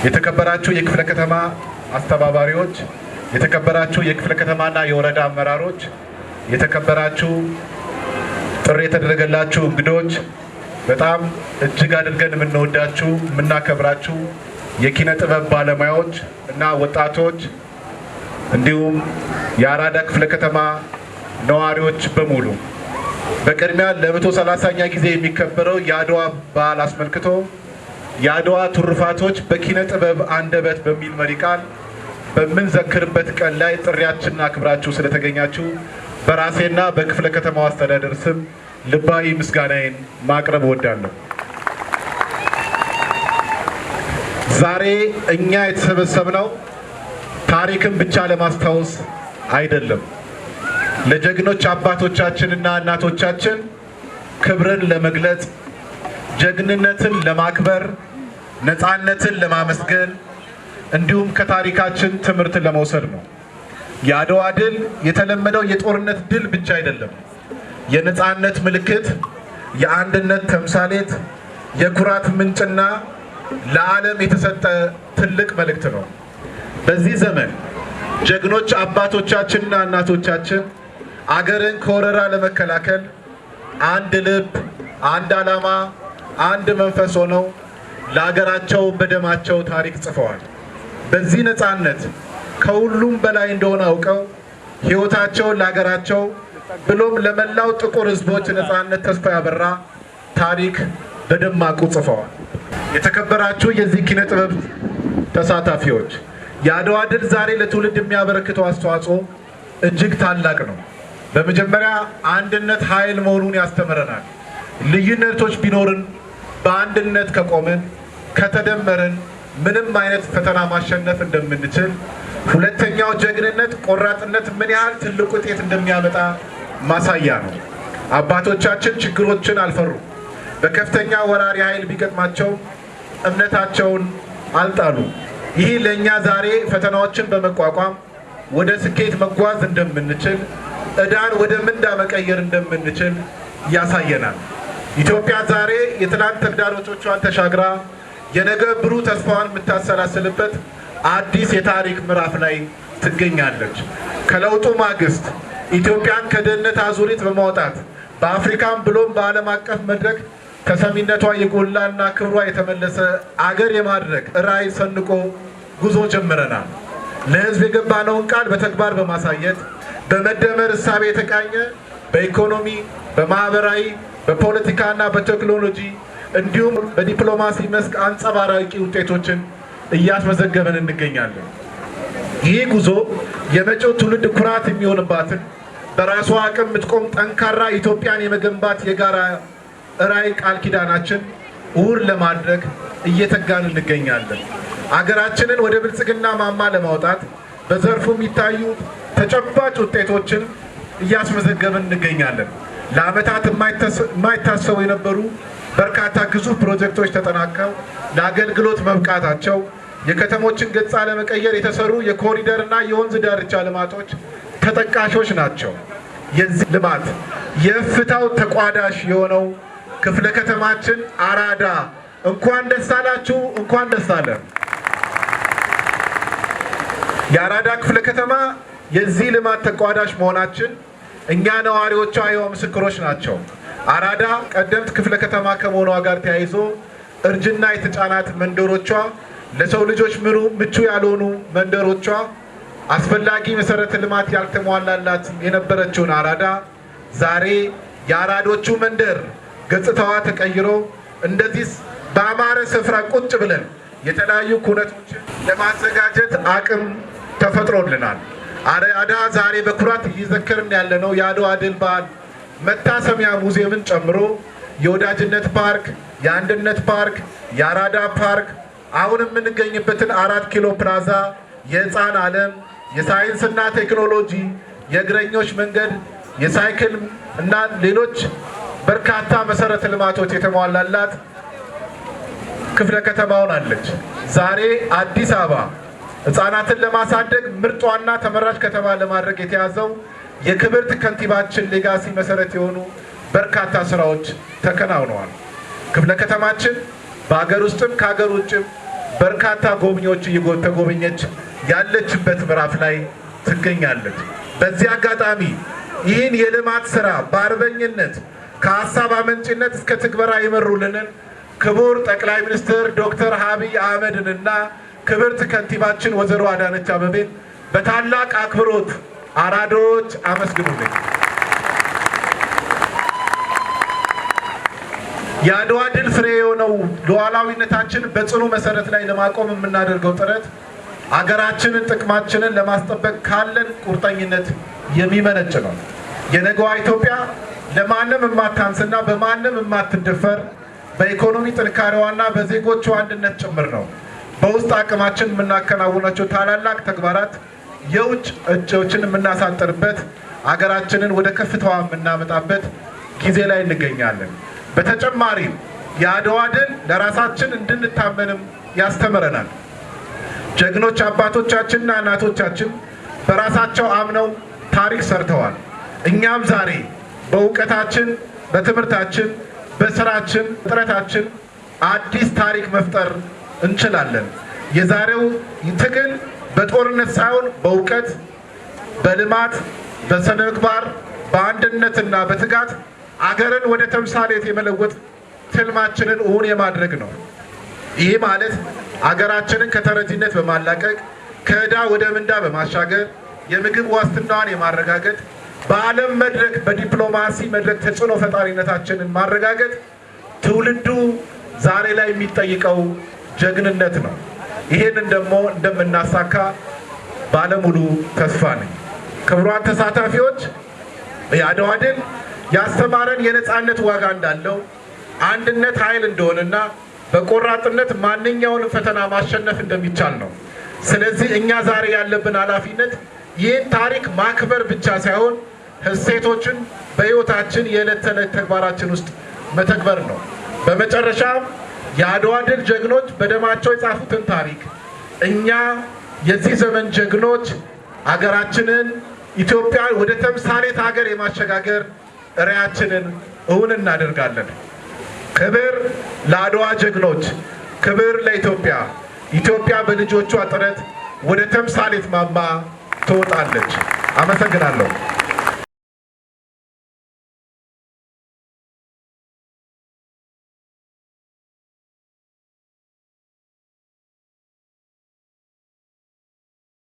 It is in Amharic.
የተከበራችሁ የክፍለ ከተማ አስተባባሪዎች፣ የተከበራችሁ የክፍለ ከተማና የወረዳ አመራሮች፣ የተከበራችሁ ጥሪ የተደረገላችሁ እንግዶች፣ በጣም እጅግ አድርገን የምንወዳችሁ የምናከብራችሁ የኪነ ጥበብ ባለሙያዎች እና ወጣቶች እንዲሁም የአራዳ ክፍለ ከተማ ነዋሪዎች በሙሉ በቅድሚያ ለ130ኛ ጊዜ የሚከበረው የአድዋ በዓል አስመልክቶ የአድዋ ትሩፋቶች በኪነ ጥበብ አንደበት በሚል መሪ ቃል በምንዘክርበት ቀን ላይ ጥሪያችንን አክብራችሁ ስለተገኛችሁ በራሴና በክፍለ ከተማው አስተዳደር ስም ልባዊ ምስጋናዬን ማቅረብ እወዳለሁ። ዛሬ እኛ የተሰበሰብነው ታሪክን ብቻ ለማስታወስ አይደለም። ለጀግኖች አባቶቻችንና እናቶቻችን ክብርን ለመግለጽ፣ ጀግንነትን ለማክበር፣ ነፃነትን ለማመስገን እንዲሁም ከታሪካችን ትምህርት ለመውሰድ ነው። የአድዋ ድል የተለመደው የጦርነት ድል ብቻ አይደለም። የነፃነት ምልክት፣ የአንድነት ተምሳሌት፣ የኩራት ምንጭና ለዓለም የተሰጠ ትልቅ መልእክት ነው። በዚህ ዘመን ጀግኖች አባቶቻችንና እናቶቻችን አገርን ከወረራ ለመከላከል አንድ ልብ፣ አንድ ዓላማ፣ አንድ መንፈስ ሆነው ለሀገራቸው በደማቸው ታሪክ ጽፈዋል። በዚህ ነፃነት ከሁሉም በላይ እንደሆነ አውቀው ሕይወታቸውን ለሀገራቸው ብሎም ለመላው ጥቁር ሕዝቦች ነፃነት ተስፋ ያበራ ታሪክ በደማቁ ጽፈዋል። የተከበራችሁ የዚህ ኪነ ጥበብ ተሳታፊዎች፣ የአድዋ ድል ዛሬ ለትውልድ የሚያበረክተው አስተዋጽኦ እጅግ ታላቅ ነው። በመጀመሪያ አንድነት ኃይል መሆኑን ያስተምረናል። ልዩነቶች ቢኖርን በአንድነት ከቆምን ከተደመርን ምንም አይነት ፈተና ማሸነፍ እንደምንችል፣ ሁለተኛው ጀግንነት ቆራጥነት ምን ያህል ትልቅ ውጤት እንደሚያመጣ ማሳያ ነው። አባቶቻችን ችግሮችን አልፈሩም። በከፍተኛ ወራሪ ኃይል ቢገጥማቸው እምነታቸውን አልጣሉ። ይህ ለእኛ ዛሬ ፈተናዎችን በመቋቋም ወደ ስኬት መጓዝ እንደምንችል፣ ዕዳን ወደ ምንዳ መቀየር እንደምንችል ያሳየናል። ኢትዮጵያ ዛሬ የትናንት ተግዳሮቶቿን ተሻግራ የነገ ብሩህ ተስፋዋን የምታሰላስልበት አዲስ የታሪክ ምዕራፍ ላይ ትገኛለች። ከለውጡ ማግስት ኢትዮጵያን ከድህነት አዙሪት በማውጣት በአፍሪካም ብሎም በዓለም አቀፍ መድረክ ተሰሚነቷ የጎላና ክብሯ የተመለሰ አገር የማድረግ ራዕይ ሰንቆ ጉዞ ጀምረናል። ለሕዝብ የገባነውን ቃል በተግባር በማሳየት በመደመር እሳቤ የተቃኘ በኢኮኖሚ፣ በማህበራዊ፣ በፖለቲካና በቴክኖሎጂ እንዲሁም በዲፕሎማሲ መስክ አንጸባራቂ ውጤቶችን እያስመዘገበን እንገኛለን። ይህ ጉዞ የመጪው ትውልድ ኩራት የሚሆንባትን በራሷ አቅም የምትቆም ጠንካራ ኢትዮጵያን የመገንባት የጋራ ራዕይ ቃል ኪዳናችን እውን ለማድረግ እየተጋን እንገኛለን። አገራችንን ወደ ብልጽግና ማማ ለማውጣት በዘርፉ የሚታዩ ተጨባጭ ውጤቶችን እያስመዘገብን እንገኛለን። ለዓመታት የማይታሰቡ የነበሩ በርካታ ግዙፍ ፕሮጀክቶች ተጠናቀው ለአገልግሎት መብቃታቸው፣ የከተሞችን ገጽታ ለመቀየር የተሰሩ የኮሪደርና የወንዝ ዳርቻ ልማቶች ተጠቃሾች ናቸው። የዚህ ልማት የእፍታው ተቋዳሽ የሆነው ክፍለ ከተማችን አራዳ እንኳን ደስ አላችሁ፣ እንኳን ደስ አለን። የአራዳ ክፍለ ከተማ የዚህ ልማት ተቋዳሽ መሆናችን እኛ ነዋሪዎቿ ሕያው ምስክሮች ናቸው። አራዳ ቀደምት ክፍለ ከተማ ከመሆኗ ጋር ተያይዞ እርጅና የተጫናት መንደሮቿ፣ ለሰው ልጆች ምቹ ያልሆኑ መንደሮቿ፣ አስፈላጊ መሰረተ ልማት ያልተሟላላት የነበረችውን አራዳ ዛሬ የአራዶቹ መንደር ገጽታዋ ተቀይሮ እንደዚህ በአማረ ስፍራ ቁጭ ብለን የተለያዩ ኩነቶችን ለማዘጋጀት አቅም ተፈጥሮልናል። አራዳ ዛሬ በኩራት እየዘከርን ያለነው የአድዋ ድል በዓል መታሰቢያ ሙዚየምን ጨምሮ የወዳጅነት ፓርክ፣ የአንድነት ፓርክ፣ የአራዳ ፓርክ፣ አሁን የምንገኝበትን 4 ኪሎ ፕላዛ፣ የህፃን ዓለም፣ የሳይንስና ቴክኖሎጂ፣ የእግረኞች መንገድ፣ የሳይክል እና ሌሎች በርካታ መሰረተ ልማቶች የተሟላላት ክፍለ ከተማ ሆናለች። ዛሬ አዲስ አበባ ህፃናትን ለማሳደግ ምርጧና ተመራጭ ከተማ ለማድረግ የተያዘው የክብርት ከንቲባችን ሌጋሲ መሰረት የሆኑ በርካታ ስራዎች ተከናውነዋል። ክፍለ ከተማችን በሀገር ውስጥም ከሀገር ውጭም በርካታ ጎብኚዎች እየተጎበኘች ያለችበት ምዕራፍ ላይ ትገኛለች። በዚህ አጋጣሚ ይህን የልማት ስራ በአርበኝነት ከሀሳብ አመንጭነት እስከ ትግበራ ይመሩልንን ክቡር ጠቅላይ ሚኒስትር ዶክተር አብይ አህመድንና ክብርት ከንቲባችን ወይዘሮ አዳነች አቤቤን በታላቅ አክብሮት አራዶች አመስግኑልኝ። የአድዋ ድል ፍሬ የሆነው ሉዓላዊነታችን በጽኑ መሰረት ላይ ለማቆም የምናደርገው ጥረት አገራችንን ጥቅማችንን ለማስጠበቅ ካለን ቁርጠኝነት የሚመነጭ ነው። የነገዋ ኢትዮጵያ ለማንም የማታንስና በማንም የማትደፈር በኢኮኖሚ ጥንካሬዋና በዜጎቿ አንድነት ጭምር ነው። በውስጥ አቅማችን የምናከናውናቸው ታላላቅ ተግባራት የውጭ እጆችን የምናሳጥርበት አገራችንን ወደ ከፍታዋ የምናመጣበት ጊዜ ላይ እንገኛለን። በተጨማሪም የአድዋ ድል ለራሳችን እንድንታመንም ያስተምረናል። ጀግኖች አባቶቻችንና እናቶቻችን በራሳቸው አምነው ታሪክ ሰርተዋል። እኛም ዛሬ በእውቀታችን፣ በትምህርታችን፣ በስራችን፣ ጥረታችን አዲስ ታሪክ መፍጠር እንችላለን። የዛሬው ትግል በጦርነት ሳይሆን በእውቀት፣ በልማት፣ በስነ ምግባር፣ በአንድነትና በትጋት አገርን ወደ ተምሳሌት የመለወጥ ትልማችንን እውን የማድረግ ነው። ይህ ማለት አገራችንን ከተረጂነት በማላቀቅ ከዕዳ ወደ ምንዳ በማሻገር የምግብ ዋስትናዋን የማረጋገጥ በዓለም መድረክ በዲፕሎማሲ መድረክ ተጽዕኖ ፈጣሪነታችንን ማረጋገጥ ትውልዱ ዛሬ ላይ የሚጠይቀው ጀግንነት ነው። ይሄንን ደግሞ እንደምናሳካ ባለሙሉ ተስፋ ነኝ። ክቡራን ተሳታፊዎች፣ የአድዋ ድል ያስተማረን የነጻነት ዋጋ እንዳለው፣ አንድነት ኃይል እንደሆነና በቆራጥነት ማንኛውንም ፈተና ማሸነፍ እንደሚቻል ነው። ስለዚህ እኛ ዛሬ ያለብን ኃላፊነት ይህን ታሪክ ማክበር ብቻ ሳይሆን እሴቶችን በሕይወታችን የዕለት ተዕለት ተግባራችን ውስጥ መተግበር ነው። በመጨረሻም የአድዋ ድል ጀግኖች በደማቸው የጻፉትን ታሪክ እኛ የዚህ ዘመን ጀግኖች አገራችንን ኢትዮጵያ ወደ ተምሳሌት ሀገር የማሸጋገር ራዕያችንን እውን እናደርጋለን። ክብር ለአድዋ ጀግኖች፣ ክብር ለኢትዮጵያ። ኢትዮጵያ በልጆቿ ጥረት ወደ ተምሳሌት ማማ ትወጣለች። አመሰግናለሁ።